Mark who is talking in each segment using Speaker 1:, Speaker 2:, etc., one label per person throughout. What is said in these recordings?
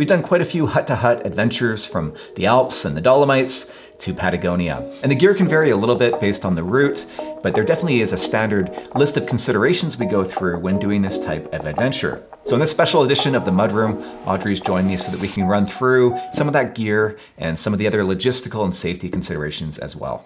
Speaker 1: We've done quite a few hut-to-hut adventures from the Alps and the Dolomites to Patagonia. And the gear can vary a little bit based on the route, but there definitely is a standard list of considerations we go through when doing this type of adventure. So in this special edition of the Mudroom, Audrey's joined me so that we can run through some of that gear and some of the other logistical and safety considerations as well.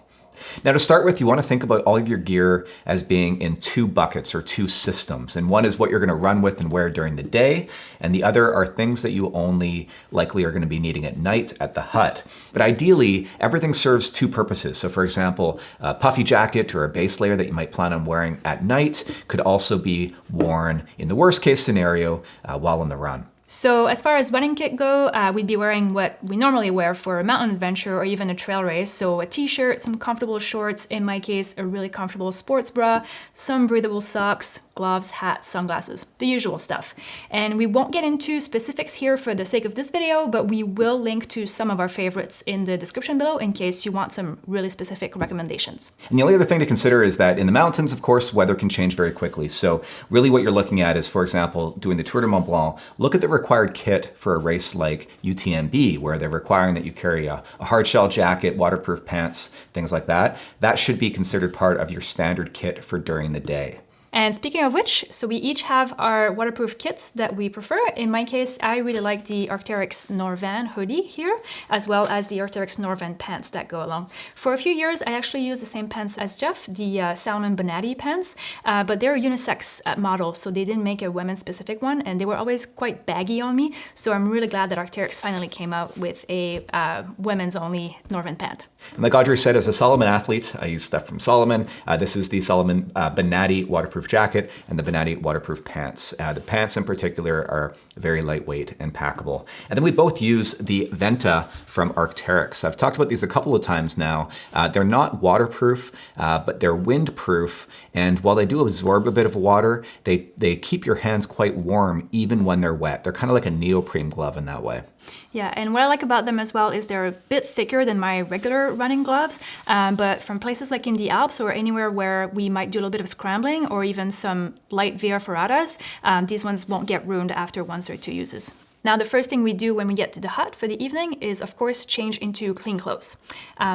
Speaker 1: Now to start with, you want to think about all of your gear as being in two buckets or two systems. And one is what you're going to run with and wear during the day, and the other are things that you only likely are going to be needing at night at the hut. But ideally, everything serves two purposes. So for example, a puffy jacket or a base layer that you might plan on wearing at night could also be worn in the worst case scenario while on the run.
Speaker 2: So as far as running kit go, we'd be wearing what we normally wear for a mountain adventure or even a trail race. So a t-shirt, some comfortable shorts, in my case, a really comfortable sports bra, some breathable socks, gloves, hat, sunglasses, the usual stuff. And we won't get into specifics here for the sake of this video, but we will link to some of our favorites in the description below in case you want some really specific recommendations.
Speaker 1: And the only other thing to consider is that in the mountains, of course, weather can change very quickly. So really what you're looking at is, for example, doing the Tour de Mont Blanc, look at the required kit for a race like UTMB, where they're requiring that you carry a hard shell jacket, waterproof pants, things like that. That should be considered part of your standard kit for during the day.
Speaker 2: And speaking of which, so we each have our waterproof kits that we prefer. In my case, I really like the AUDRÉE'S Norvan hoodie here, as well as the AUDRÉE'S Norvan pants that go along. For a few years, I actually used the same pants as Jeff, the Salomon Bonatti pants, but they're a unisex model, so they didn't make a women's specific one, and they were always quite baggy on me. So I'm really glad that AUDRÉE'S finally came out with a women's only Norvan pant.
Speaker 1: And like Audrey said, as a Salomon athlete, I use stuff from Salomon. This is the Salomon Bonatti waterproof jacket and the Bonatti waterproof pants. The pants in particular are very lightweight and packable. And then we both use the Venta from AUDRÉE'S. I've talked about these a couple of times now. They're not waterproof, but they're windproof. And while they do absorb a bit of water, they keep your hands quite warm even when they're wet. They're kind of like a neoprene glove in that way.
Speaker 2: Yeah, and what I like about them as well is they're a bit thicker than my regular running gloves, but from places like in the Alps or anywhere where we might do a little bit of scrambling or even some light via ferratas, these ones won't get ruined after 1 or 2 uses. Now, the first thing we do when we get to the hut for the evening is, of course, change into clean clothes.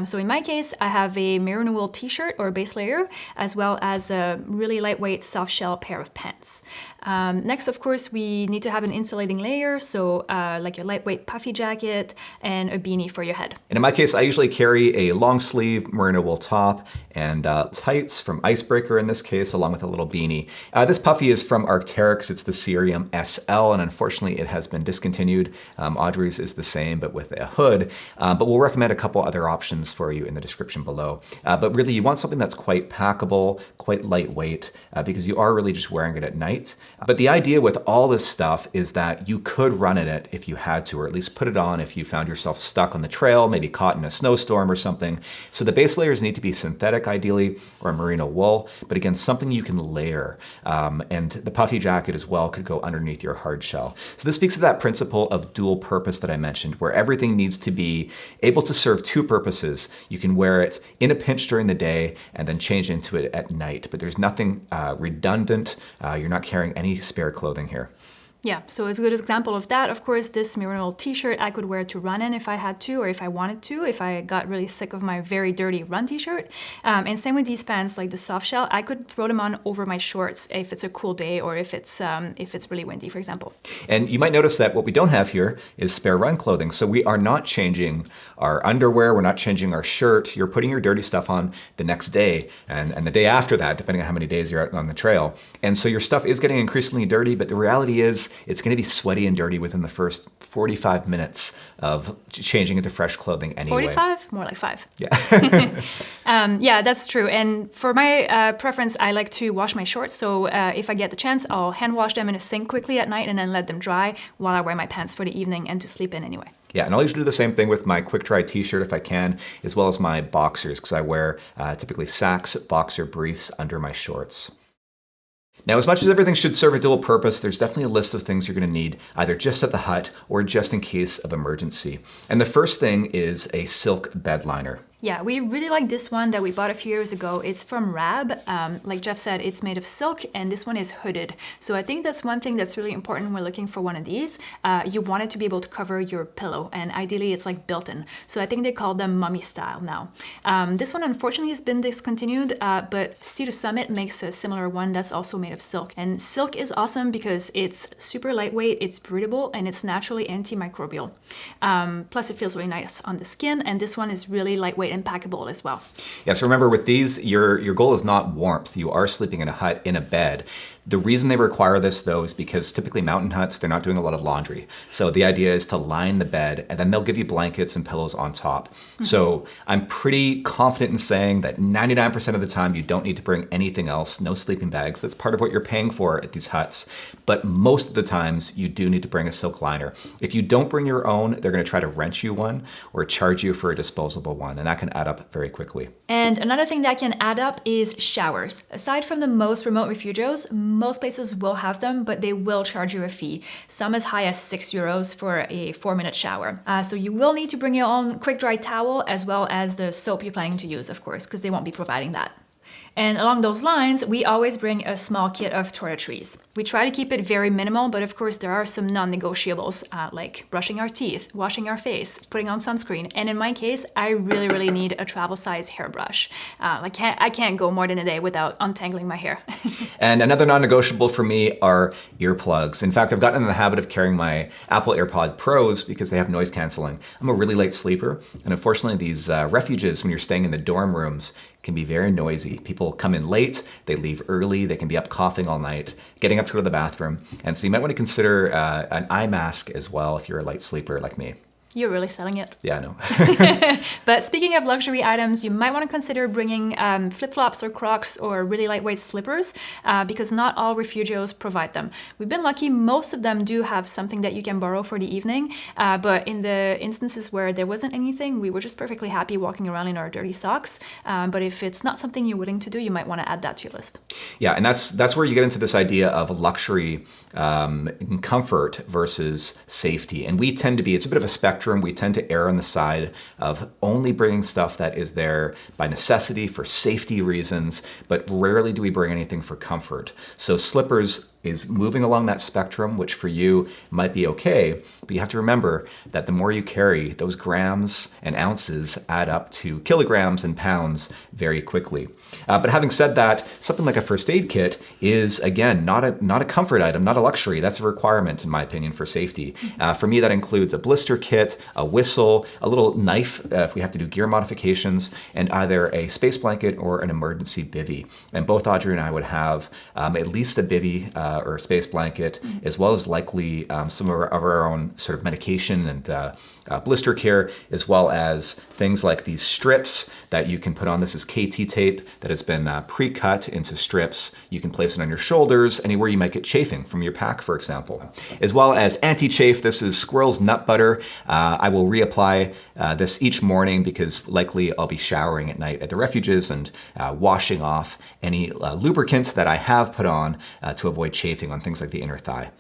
Speaker 2: So in my case, I have a merino wool t-shirt or base layer, as well as a really lightweight soft shell pair of pants. Next, of course, we need to have an insulating layer, so like a lightweight puffy jacket and a beanie for your head.
Speaker 1: And in my case, I usually carry a long sleeve merino wool top and tights from Icebreaker in this case, along with a little beanie. This puffy is from AUDRÉE'S. It's the Cerium SL, and unfortunately it has been discontinued. Audrey's is the same, but with a hood. But we'll recommend a couple other options for you in the description below. But really, you want something that's quite packable, quite lightweight, because you are really just wearing it at night. But the idea with all this stuff is that you could run in it if you had to, or at least put it on if you found yourself stuck on the trail, maybe caught in a snowstorm or something. So the base layers need to be synthetic ideally, or merino wool, but again, something you can layer. And the puffy jacket as well could go underneath your hard shell. So this speaks to that principle of dual purpose that I mentioned, where everything needs to be able to serve two purposes. You can wear it in a pinch during the day and then change into it at night, but there's nothing redundant. You're not carrying any spare clothing here.
Speaker 2: Yeah, so as a good example of that, of course, this merino t-shirt I could wear to run in if I had to, or if I wanted to, if I got really sick of my very dirty run t-shirt. And same with these pants, like the soft shell, I could throw them on over my shorts if it's a cool day or if it's really windy, for example. And
Speaker 1: you might notice that what we don't have here is spare run clothing. So we are not changing our underwear, we're not changing our shirt. You're putting your dirty stuff on the next day and the day after that, depending on how many days you're out on the trail. And so your stuff is getting increasingly dirty, but the reality is it's going to be sweaty and dirty within the first 45 minutes of changing into fresh clothing anyway.
Speaker 2: 45? More like 5.
Speaker 1: Yeah.
Speaker 2: Yeah, that's true. And for my preference, I like to wash my shorts. So if I get the chance, I'll hand wash them in a sink quickly at night and then let them dry while I wear my pants for the evening and to sleep in anyway.
Speaker 1: Yeah, and I'll usually do the same thing with my quick dry t-shirt if I can, as well as my boxers, because I wear typically Sacs boxer briefs under my shorts. Now, as much as everything should serve a dual purpose, there's definitely a list of things you're going to need either just at the hut or just in case of emergency. And the first thing is a silk bed liner.
Speaker 2: Yeah, we really like this one that we bought a few years ago. It's from Rab. Like Jeff said, it's made of silk, and this one is hooded. So I think that's one thing that's really important when we're looking for one of these. You want it to be able to cover your pillow, and ideally it's like built-in. So I think they call them mummy style now. This one unfortunately has been discontinued, but Sea to Summit makes a similar one that's also made of silk. And silk is awesome because it's super lightweight, it's breathable, and it's naturally antimicrobial. Plus it feels really nice on the skin, and this one is really lightweight and packable as well.
Speaker 1: Yeah, so remember with these, your goal is not warmth. You are sleeping in a hut, in a bed. The reason they require this, though, is because typically mountain huts, they're not doing a lot of laundry. So the idea is to line the bed, and then they'll give you blankets and pillows on top. So I'm pretty confident in saying that 99% of the time you don't need to bring anything else, no sleeping bags. That's part of what you're paying for at these huts. But most of the times you do need to bring a silk liner. If you don't bring your own, they're going to try to rent you one or charge you for a disposable one, and that can add up very quickly.
Speaker 2: And another thing that can add up is showers. Aside from the most remote refugios, most places will have them, but they will charge you a fee. Some as high as €6 for a 4-minute shower. So you will need to bring your own quick dry towel as well as the soap you're planning to use, of course, because they won't be providing that. And along those lines, we always bring a small kit of toiletries. We try to keep it very minimal, but of course there are some non-negotiables, like brushing our teeth, washing our face, putting on sunscreen. And in my case, I really need a travel size hairbrush. I can't go more than a day without untangling my hair.
Speaker 1: And another non-negotiable for me are earplugs. In fact, I've gotten in the habit of carrying my Apple AirPod Pros because they have noise canceling. I'm a really light sleeper, and unfortunately these refuges, when you're staying in the dorm rooms, can be very noisy. People come in late, they leave early, they can be up coughing all night, getting up to go to the bathroom. And so you might want to consider an eye mask as well if you're a light sleeper like me.
Speaker 2: You're really selling it.
Speaker 1: Yeah, I know.
Speaker 2: But speaking of luxury items, you might want to consider bringing flip-flops or Crocs or really lightweight slippers because not all refugios provide them. We've been lucky, most of them do have something that you can borrow for the evening, but in the instances where there wasn't anything, we were just perfectly happy walking around in our dirty socks. But if it's not something you're willing to do, you might want to add that to your list.
Speaker 1: Yeah, and that's where you get into this idea of luxury comfort versus safety. And we tend to be, it's a bit of a spectrum. We tend to err on the side of only bringing stuff that is there by necessity for safety reasons, but rarely do we bring anything for comfort. So slippers is moving along that spectrum, which for you might be okay, but you have to remember that the more you carry, those grams and ounces add up to kilograms and pounds very quickly. But having said that, something like a first aid kit is, again, not a comfort item, not a luxury. That's a requirement, in my opinion, for safety. For me, that includes a blister kit, a whistle, a little knife if we have to do gear modifications, and either a space blanket or an emergency bivvy. And both Audrey and I would have at least a bivvy or a space blanket, as well as likely some of our own sort of medication and blister care, as well as things like these strips that you can put on. This is KT tape that has been pre-cut into strips. You can place it on your shoulders, anywhere you might get chafing from your pack, for example. As well as anti-chafe, this is squirrel's nut butter. I will reapply this each morning because likely I'll be showering at night at the refuges and washing off any lubricant that I have put on to avoid chafing on things like the inner thigh.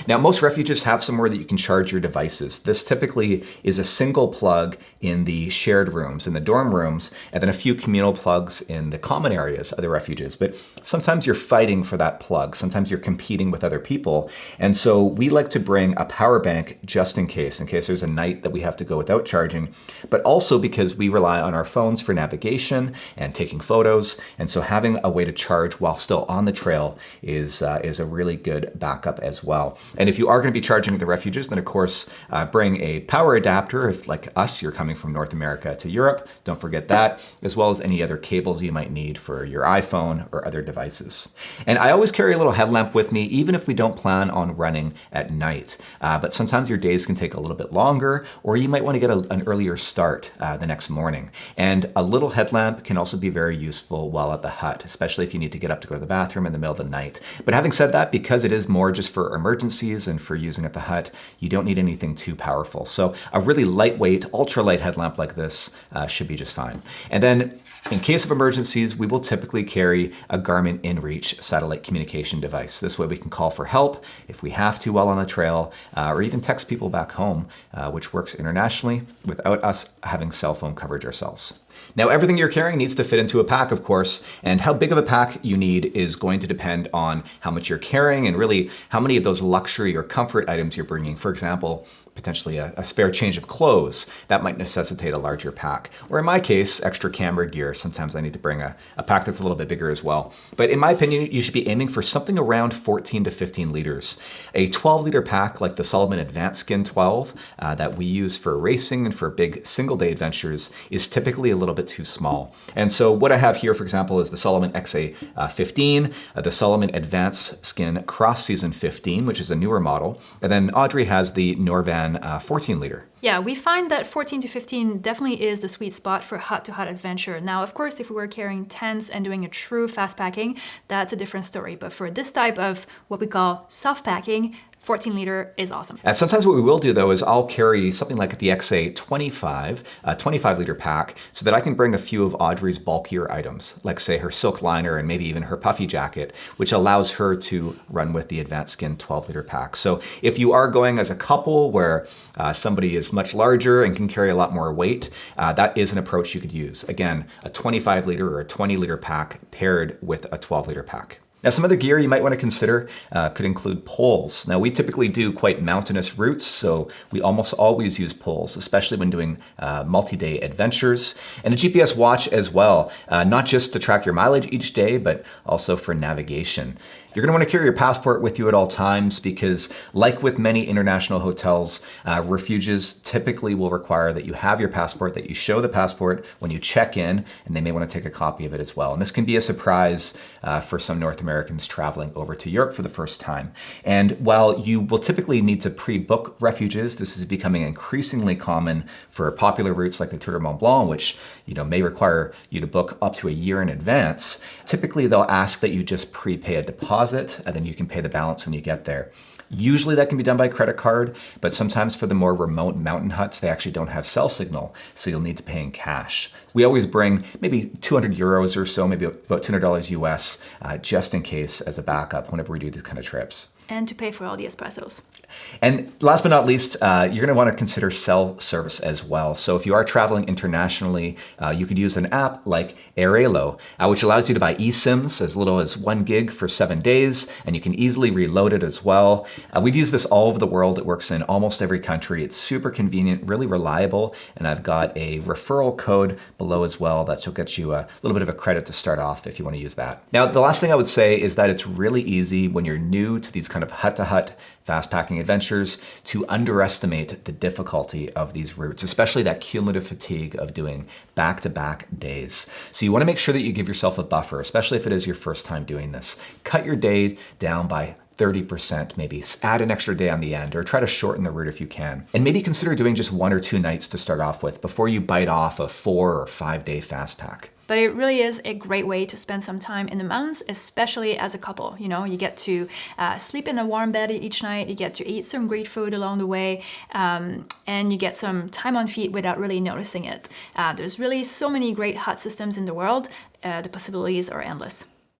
Speaker 1: Now, most refuges have somewhere that you can charge your devices. This typically is a single plug in the shared rooms, in the dorm rooms, and then a few communal plugs in the common areas of the refuges. But sometimes you're fighting for that plug. Sometimes you're competing with other people. And so we like to bring a power bank just in case there's a night that we have to go without charging, but also because we rely on our phones for navigation and taking photos. And so having a way to charge while still on the trail is a really good backup as well. And if you are going to be charging at the refuges, then of course bring a power adapter. If like us, you're coming from North America to Europe, don't forget that, as well as any other cables you might need for your iPhone or other devices. And I always carry a little headlamp with me, even if we don't plan on running at night. But sometimes your days can take a little bit longer, or you might want to get an earlier start the next morning. And a little headlamp can also be very useful while at the hut, especially if you need to get up to go to the bathroom in the middle of the night. But having said that, because it is more just for emergencies and for using at the hut, you don't need anything too powerful. So a really lightweight, ultralight headlamp like this should be just fine. And then In case of emergencies, we will typically carry a Garmin InReach satellite communication device. This way we can call for help if we have to while on the trail, or even text people back home, which works internationally without us having cell phone coverage ourselves. Now, everything you're carrying needs to fit into a pack, of course, and how big of a pack you need is going to depend on how much you're carrying and really how many of those luxury or comfort items you're bringing. For example, potentially a spare change of clothes, that might necessitate a larger pack. Or in my case, extra camera gear. Sometimes I need to bring a pack that's a little bit bigger as well. But in my opinion, you should be aiming for something around 14 to 15 liters. A 12-liter pack like the Salomon Advanced Skin 12 that we use for racing and for big single-day adventures is typically a little bit too small. And so what I have here, for example, is the Salomon XA15, the Salomon Advanced Skin Cross Season 15, which is a newer model. And then Audrey has the Norvan 14 liter.
Speaker 2: Yeah, we find that 14 to 15 definitely is the sweet spot for hut-to-hut adventure. Now, of course, if we were carrying tents and doing a true fast packing, that's a different story. But for this type of what we call soft packing, 14 liter is awesome.
Speaker 1: And sometimes what we will do though is I'll carry something like the XA25, a 25 liter pack, so that I can bring a few of Audrey's bulkier items, like say her silk liner and maybe even her puffy jacket, which allows her to run with the Advanced Skin 12 liter pack. So if you are going as a couple where somebody is much larger and can carry a lot more weight, that is an approach you could use. Again, a 25 liter or a 20 liter pack paired with a 12 liter pack. Now, some other gear you might want to consider could include poles. Now, we typically do quite mountainous routes, so we almost always use poles, especially when doing multi-day adventures. And a GPS watch as well, not just to track your mileage each day, but also for navigation. You're going to want to carry your passport with you at all times because, like with many international hotels, refuges typically will require that you have your passport, that you show the passport when you check in, and they may want to take a copy of it as well. And this can be a surprise for some North Americans traveling over to Europe for the first time. And while you will typically need to pre-book refuges, this is becoming increasingly common for popular routes like the Tour de Mont Blanc, which may require you to book up to a year in advance. Typically, they'll ask that you just prepay a deposit, and then you can pay the balance when you get there. Usually that can be done by credit card, but sometimes for the more remote mountain huts, they actually don't have cell signal, so you'll need to pay in cash. We always bring maybe 200 euros or so, maybe about $200 US, just in case as a backup whenever we do these kind of trips.
Speaker 2: And to pay for all the espressos.
Speaker 1: And last but not least, you're going to want to consider cell service as well. So if you are traveling internationally, you could use an app like AUDRÉE'S, which allows you to buy eSIMs as little as 1 gig for 7 days, and you can easily reload it as well. We've used this all over the world. It works in almost every country. It's super convenient, really reliable, and I've got a referral code below as well that will get you a little bit of a credit to start off if you want to use that. Now, the last thing I would say is that it's really easy when you're new to these kind of hut-to-hut fast packing adventures to underestimate the difficulty of these routes, especially that cumulative fatigue of doing back-to-back days. So you want to make sure that you give yourself a buffer, especially if it is your first time doing this. Cut your day down by 30%, maybe add an extra day on the end, or try to shorten the route if you can. And maybe consider doing just 1 or 2 nights to start off with before you bite off a 4 or 5 day fast pack.
Speaker 2: But it really is a great way to spend some time in the mountains, especially as a couple. You get to sleep in a warm bed each night, you get to eat some great food along the way, and you get some time on feet without really noticing it. There's really so many great hut systems in the world. The possibilities are endless.